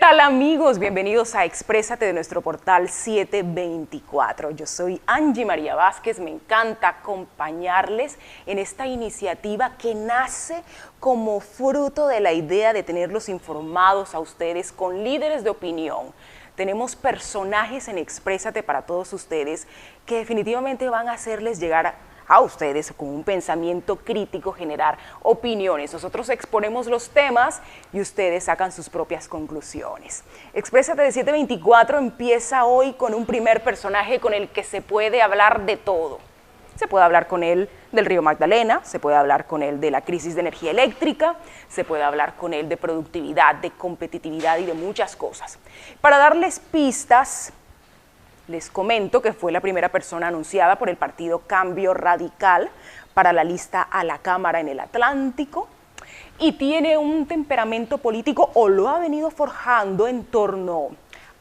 tal amigos? Bienvenidos a Exprésate de nuestro portal 724. Yo soy Angie María Vázquez, me encanta acompañarles en esta iniciativa que nace como fruto de la idea de tenerlos informados a ustedes con líderes de opinión. Tenemos personajes en Exprésate para todos ustedes que definitivamente van a hacerles llegar a ustedes con un pensamiento crítico, generar opiniones. Nosotros exponemos los temas y ustedes sacan sus propias conclusiones. Exprésate de 724 empieza hoy con un primer personaje con el que se puede hablar de todo. Se puede hablar con él del río Magdalena, se puede hablar con él de la crisis de energía eléctrica, se puede hablar con él de productividad, de competitividad y de muchas cosas. Para darles pistas, les comento que fue la primera persona anunciada por el partido Cambio Radical para la lista a la Cámara en el Atlántico y tiene un temperamento político o lo ha venido forjando en torno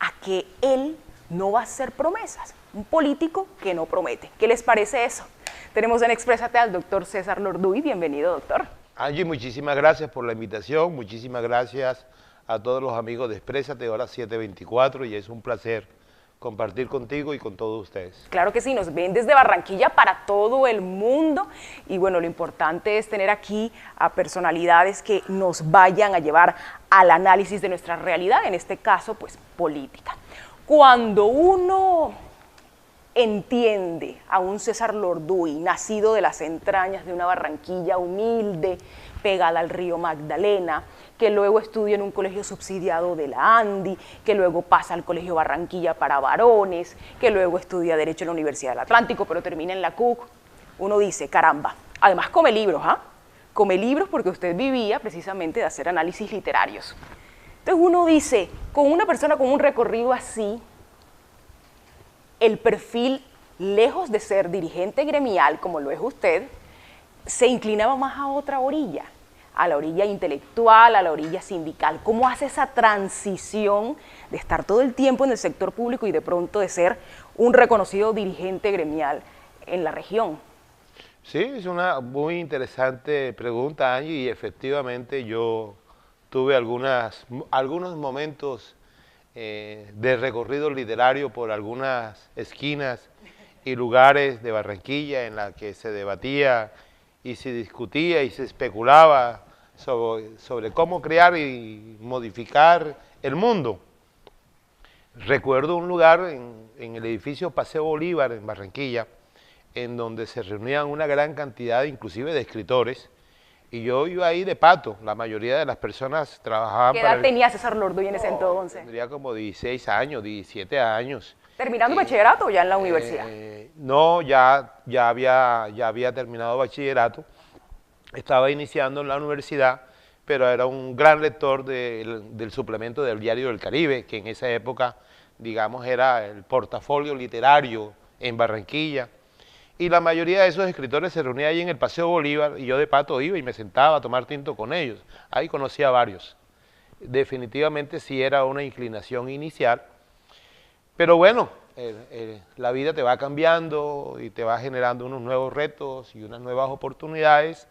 a que él no va a hacer promesas, un político que no promete. ¿Qué les parece eso? Tenemos en Exprésate al doctor César Lorduy. Bienvenido, doctor. Angie, muchísimas gracias por la invitación, muchísimas gracias a todos los amigos de Exprésate, hora 724, y es un placer compartir contigo y con todos ustedes. Claro que sí, nos ven desde Barranquilla para todo el mundo y bueno, lo importante es tener aquí a personalidades que nos vayan a llevar al análisis de nuestra realidad, en este caso pues política. Cuando uno entiende a un César Lorduy, nacido de las entrañas de una Barranquilla humilde, pegada al río Magdalena, que luego estudia en un colegio subsidiado de la ANDI, que luego pasa al Colegio Barranquilla para varones, que luego estudia Derecho en la Universidad del Atlántico, pero termina en la CUC, uno dice, caramba, además come libros, ¿ah? Come libros porque usted vivía precisamente de hacer análisis literarios. Entonces uno dice, con una persona con un recorrido así, el perfil, lejos de ser dirigente gremial, como lo es usted, se inclinaba más a otra orilla, a la orilla intelectual, a la orilla sindical. ¿Cómo hace esa transición de estar todo el tiempo en el sector público y de pronto de ser un reconocido dirigente gremial en la región? Sí, es una muy interesante pregunta, Angie, y efectivamente yo tuve algunos momentos de recorrido literario por algunas esquinas y lugares de Barranquilla en la que se debatía y se discutía y se especulaba sobre cómo crear y modificar el mundo. Recuerdo un lugar en el edificio Paseo Bolívar en Barranquilla, en donde se reunían una gran cantidad inclusive de escritores, y yo iba ahí de pato. La mayoría de las personas trabajaban ¿Qué edad tenía César Lorduy en ese entonces? Tendría como 16 años, 17 años. ¿Terminando bachillerato o ya en la universidad? No, ya había terminado bachillerato, estaba iniciando en la universidad, pero era un gran lector del suplemento del Diario del Caribe, que en esa época, digamos, era el portafolio literario en Barranquilla. Y la mayoría de esos escritores se reunían ahí en el Paseo Bolívar y yo de pato iba y me sentaba a tomar tinto con ellos. Ahí conocía a varios. Definitivamente sí era una inclinación inicial, pero bueno, la vida te va cambiando y te va generando unos nuevos retos y unas nuevas oportunidades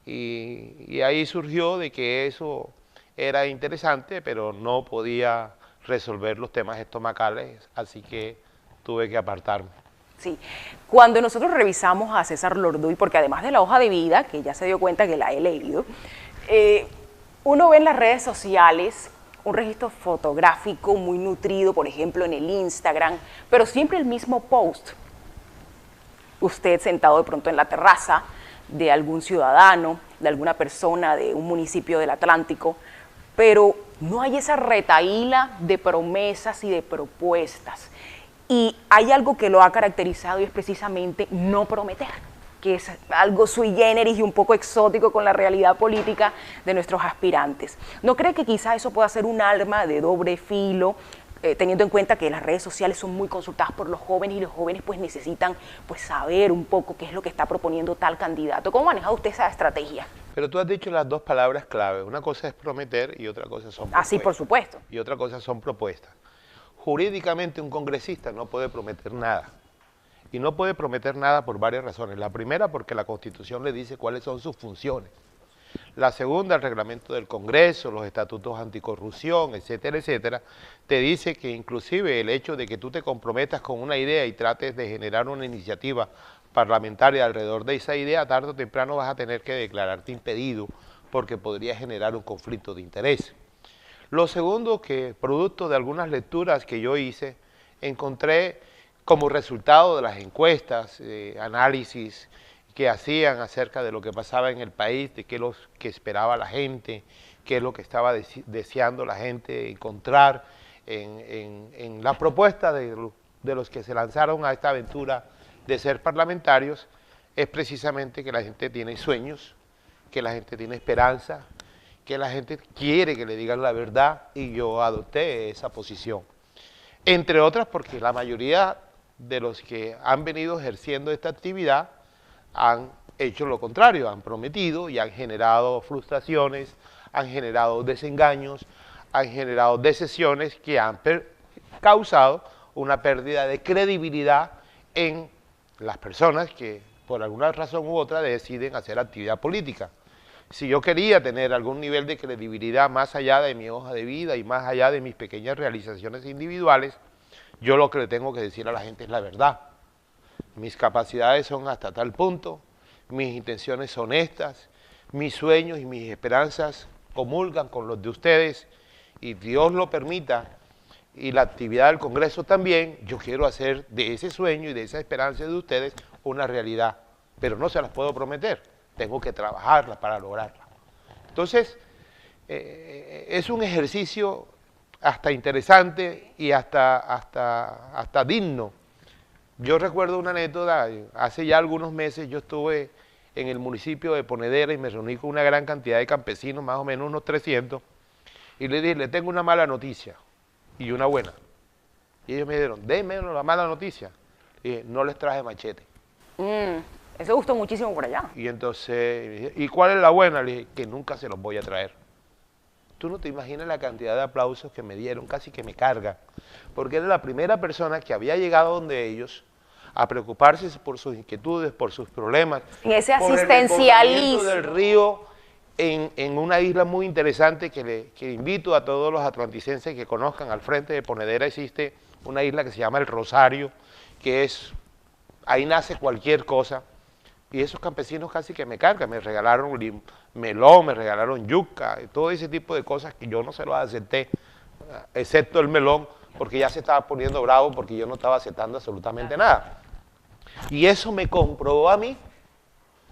y ahí surgió de que eso era interesante, pero no podía resolver los temas estomacales, así que tuve que apartarme. Sí, cuando nosotros revisamos a César Lorduy, porque además de la hoja de vida, que ya se dio cuenta que la he leído, uno ve en las redes sociales un registro fotográfico muy nutrido, por ejemplo en el Instagram, pero siempre el mismo post. Usted sentado de pronto en la terraza de algún ciudadano, de alguna persona de un municipio del Atlántico, pero no hay esa retahíla de promesas y de propuestas. Y hay algo que lo ha caracterizado y es precisamente no prometer, que es algo sui generis y un poco exótico con la realidad política de nuestros aspirantes. ¿No cree que quizá eso pueda ser un arma de doble filo, teniendo en cuenta que las redes sociales son muy consultadas por los jóvenes y los jóvenes pues necesitan pues saber un poco qué es lo que está proponiendo tal candidato? ¿Cómo maneja usted esa estrategia? Pero tú has dicho las dos palabras clave, una cosa es prometer y otra cosa son propuestas. Así, por supuesto. Y otra cosa son propuestas. Jurídicamente un congresista no puede prometer nada. Y no puede prometer nada por varias razones. La primera, porque la Constitución le dice cuáles son sus funciones. La segunda, el reglamento del Congreso, los estatutos anticorrupción, etcétera, etcétera, te dice que inclusive el hecho de que tú te comprometas con una idea y trates de generar una iniciativa parlamentaria alrededor de esa idea, tarde o temprano vas a tener que declararte impedido porque podría generar un conflicto de interés. Lo segundo, que producto de algunas lecturas que yo hice, encontré como resultado de las encuestas, análisis que hacían acerca de lo que pasaba en el país, de qué es lo que esperaba la gente, qué es lo que estaba deseando la gente encontrar en la propuesta de los que se lanzaron a esta aventura de ser parlamentarios, es precisamente que la gente tiene sueños, que la gente tiene esperanza, que la gente quiere que le digan la verdad, y yo adopté esa posición. Entre otras porque la mayoría de los que han venido ejerciendo esta actividad han hecho lo contrario, han prometido y han generado frustraciones, han generado desengaños, han generado decesiones que han causado una pérdida de credibilidad en las personas que por alguna razón u otra deciden hacer actividad política. Si yo quería tener algún nivel de credibilidad más allá de mi hoja de vida y más allá de mis pequeñas realizaciones individuales, yo lo que le tengo que decir a la gente es la verdad. Mis capacidades son hasta tal punto, mis intenciones son estas, mis sueños y mis esperanzas comulgan con los de ustedes, y Dios lo permita, y la actividad del Congreso también, yo quiero hacer de ese sueño y de esa esperanza de ustedes una realidad, pero no se las puedo prometer, tengo que trabajarla para lograrla. Entonces, es un ejercicio hasta interesante y hasta digno. Yo recuerdo una anécdota, hace ya algunos meses yo estuve en el municipio de Ponedera y me reuní con una gran cantidad de campesinos, más o menos unos 300, y le dije, le tengo una mala noticia y una buena. Y ellos me dijeron, déme la mala noticia. Y dije, no les traje machete. Eso gustó muchísimo por allá. Y entonces, ¿y cuál es la buena? Le dije, que nunca se los voy a traer. Tú no te imaginas la cantidad de aplausos que me dieron, casi que me carga, porque era la primera persona que había llegado donde ellos a preocuparse por sus inquietudes, por sus problemas. En ese asistencialismo del río en una isla muy interesante que invito a todos los atlanticenses que conozcan. Al frente de Ponedera existe una isla que se llama El Rosario, que es, ahí nace cualquier cosa. Y esos campesinos casi que me cargan, me regalaron melón, me regalaron yuca, y todo ese tipo de cosas que yo no se los acepté, excepto el melón, porque ya se estaba poniendo bravo porque yo no estaba aceptando absolutamente nada. Y eso me comprobó a mí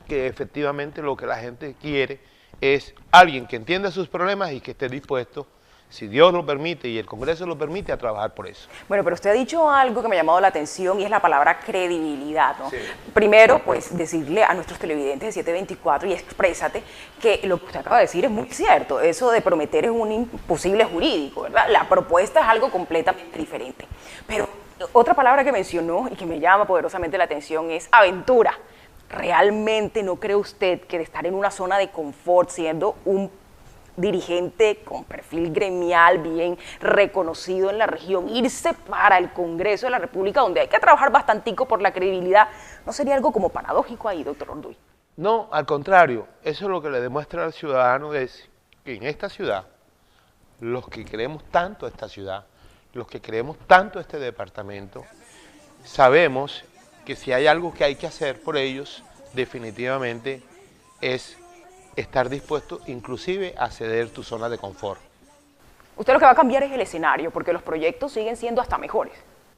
que efectivamente lo que la gente quiere es alguien que entienda sus problemas y que esté dispuesto, si Dios lo permite y el Congreso lo permite, a trabajar por eso. Bueno, pero usted ha dicho algo que me ha llamado la atención y es la palabra credibilidad, ¿no? Sí. Primero, pues decirle a nuestros televidentes de 724 y exprésate que lo que usted acaba de decir es muy cierto. Eso de prometer es un imposible jurídico, ¿verdad? La propuesta es algo completamente diferente. Pero otra palabra que mencionó y que me llama poderosamente la atención es aventura. ¿Realmente no cree usted que de estar en una zona de confort siendo un dirigente con perfil gremial bien reconocido en la región, irse para el Congreso de la República, donde hay que trabajar bastantico por la credibilidad, ¿no sería algo como paradójico ahí, doctor Orduy? No, al contrario, eso es lo que le demuestra al ciudadano, es que en esta ciudad, los que queremos tanto esta ciudad, los que queremos tanto este departamento, sabemos que si hay algo que hay que hacer por ellos, definitivamente es estar dispuesto inclusive a ceder tu zona de confort. Usted lo que va a cambiar es el escenario, porque los proyectos siguen siendo hasta mejores.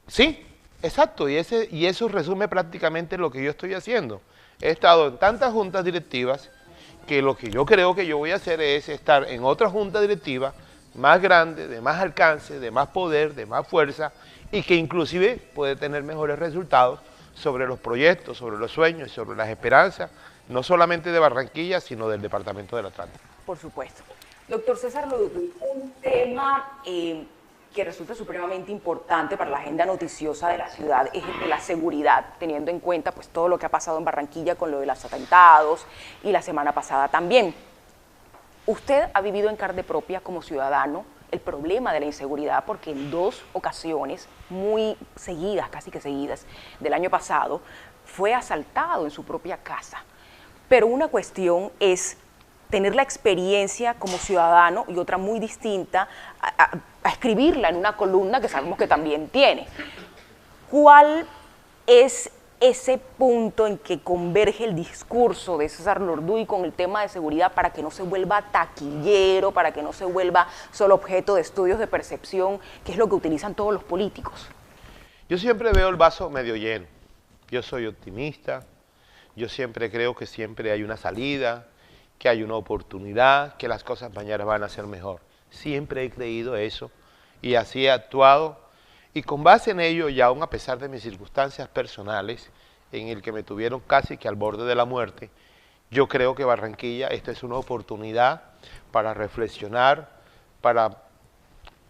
Sí, exacto, y eso resume prácticamente lo que yo estoy haciendo. He estado en tantas juntas directivas que lo que yo creo que yo voy a hacer es estar en otra junta directiva más grande, de más alcance, de más poder, de más fuerza, y que inclusive puede tener mejores resultados sobre los proyectos, sobre los sueños, sobre las esperanzas, no solamente de Barranquilla, sino del departamento del Atlántico. Por supuesto. Doctor César Lodutuy, un tema que resulta supremamente importante para la agenda noticiosa de la ciudad es el de la seguridad, teniendo en cuenta pues todo lo que ha pasado en Barranquilla con lo de los atentados y la semana pasada también. Usted ha vivido en carne propia como ciudadano el problema de la inseguridad, porque en 2 ocasiones muy seguidas, casi que seguidas, del año pasado, fue asaltado en su propia casa. Pero una cuestión es tener la experiencia como ciudadano y otra muy distinta a escribirla en una columna que sabemos que también tiene. ¿Cuál es ese punto en que converge el discurso de César Lorduy con el tema de seguridad para que no se vuelva taquillero, para que no se vuelva solo objeto de estudios de percepción, que es lo que utilizan todos los políticos? Yo siempre veo el vaso medio lleno. Yo soy optimista, yo siempre creo que siempre hay una salida, que hay una oportunidad, que las cosas mañana van a ser mejor. Siempre he creído eso y así he actuado. Y con base en ello, y aún a pesar de mis circunstancias personales, en el que me tuvieron casi que al borde de la muerte, yo creo que Barranquilla, esta es una oportunidad para reflexionar, para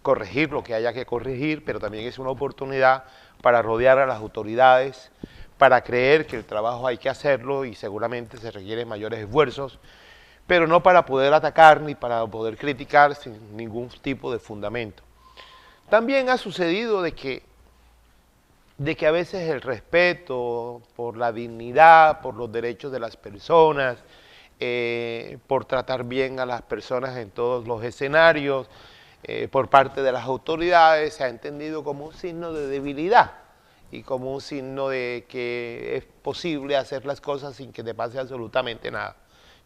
corregir lo que haya que corregir, pero también es una oportunidad para rodear a las autoridades, para creer que el trabajo hay que hacerlo y seguramente se requieren mayores esfuerzos, pero no para poder atacar ni para poder criticar sin ningún tipo de fundamento. También ha sucedido de que a veces el respeto por la dignidad, por los derechos de las personas, por tratar bien a las personas en todos los escenarios, por parte de las autoridades, se ha entendido como un signo de debilidad y como un signo de que es posible hacer las cosas sin que te pase absolutamente nada.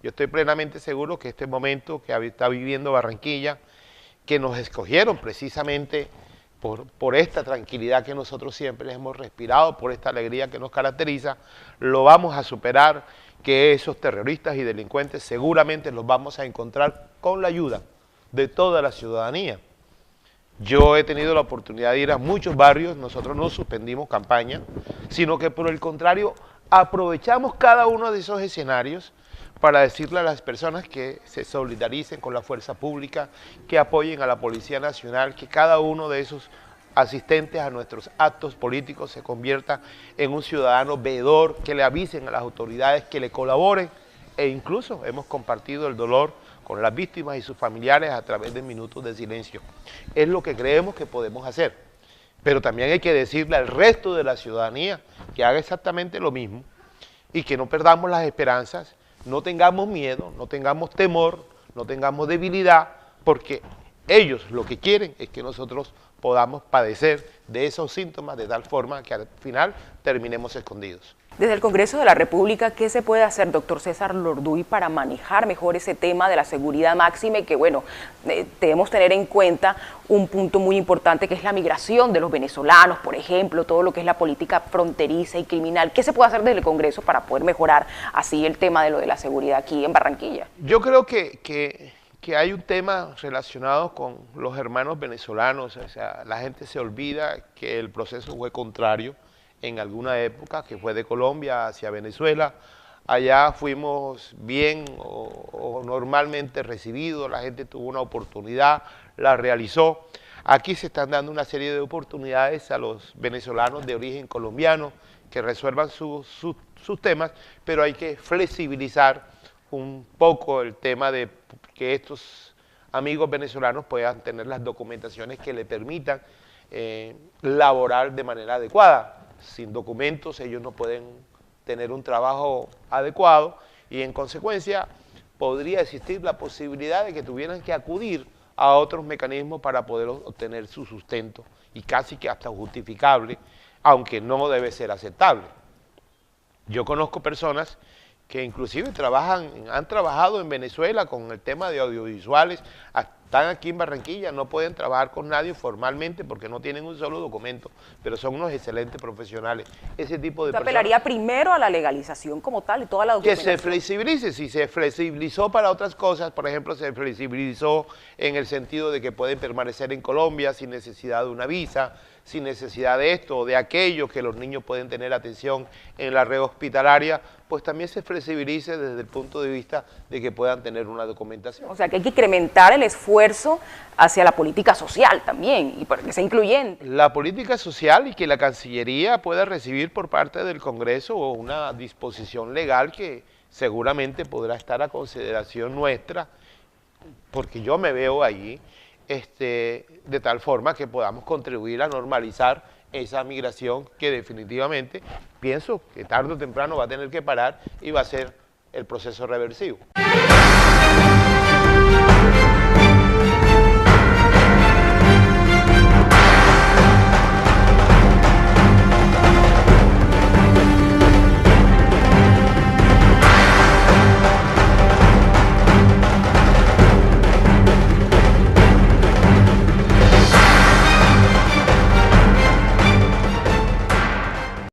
Yo estoy plenamente seguro que este momento que está viviendo Barranquilla, que nos escogieron precisamente por esta tranquilidad que nosotros siempre hemos respirado, por esta alegría que nos caracteriza, lo vamos a superar, que esos terroristas y delincuentes seguramente los vamos a encontrar con la ayuda de toda la ciudadanía. Yo he tenido la oportunidad de ir a muchos barrios, nosotros no suspendimos campaña, sino que por el contrario aprovechamos cada uno de esos escenarios para decirle a las personas que se solidaricen con la fuerza pública, que apoyen a la Policía Nacional, que cada uno de esos asistentes a nuestros actos políticos se convierta en un ciudadano veedor, que le avisen a las autoridades, que le colaboren, e incluso hemos compartido el dolor con las víctimas y sus familiares a través de minutos de silencio. Es lo que creemos que podemos hacer, pero también hay que decirle al resto de la ciudadanía que haga exactamente lo mismo y que no perdamos las esperanzas, no tengamos miedo, no tengamos temor, no tengamos debilidad, porque ellos lo que quieren es que nosotros podamos padecer de esos síntomas de tal forma que al final terminemos escondidos. Desde el Congreso de la República, ¿qué se puede hacer, doctor César Lorduy, para manejar mejor ese tema de la seguridad máxima y que, bueno, debemos tener en cuenta un punto muy importante que es la migración de los venezolanos, por ejemplo, todo lo que es la política fronteriza y criminal? ¿Qué se puede hacer desde el Congreso para poder mejorar así el tema de lo de la seguridad aquí en Barranquilla? Yo creo que hay un tema relacionado con los hermanos venezolanos, o sea, la gente se olvida que el proceso fue contrario en alguna época, que fue de Colombia hacia Venezuela. Allá fuimos bien o normalmente recibidos, la gente tuvo una oportunidad, la realizó. Aquí se están dando una serie de oportunidades a los venezolanos de origen colombiano que resuelvan sus temas, pero hay que flexibilizar un poco el tema de que estos amigos venezolanos puedan tener las documentaciones que le permitan laborar de manera adecuada. Sin documentos ellos no pueden tener un trabajo adecuado y en consecuencia podría existir la posibilidad de que tuvieran que acudir a otros mecanismos para poder obtener su sustento y casi que hasta justificable, aunque no debe ser aceptable. Yo conozco personas que inclusive han trabajado en Venezuela con el tema de audiovisuales, están aquí en Barranquilla, no pueden trabajar con nadie formalmente porque no tienen un solo documento, pero son unos excelentes profesionales. Ese tipo de personas... apelaría primero a la legalización como tal y toda la documentación. Que se flexibilice, si se flexibilizó para otras cosas, por ejemplo, se flexibilizó en el sentido de que pueden permanecer en Colombia sin necesidad de una visa, sin necesidad de esto o de aquello, que los niños pueden tener atención en la red hospitalaria, pues también se flexibilice desde el punto de vista de que puedan tener una documentación. O sea, que hay que incrementar el esfuerzo hacia la política social también, y para que sea incluyente. La política social y que la Cancillería pueda recibir por parte del Congreso una disposición legal que seguramente podrá estar a consideración nuestra, porque yo me veo allí, de tal forma que podamos contribuir a normalizar esa migración que definitivamente pienso que tarde o temprano va a tener que parar y va a ser el proceso reversivo.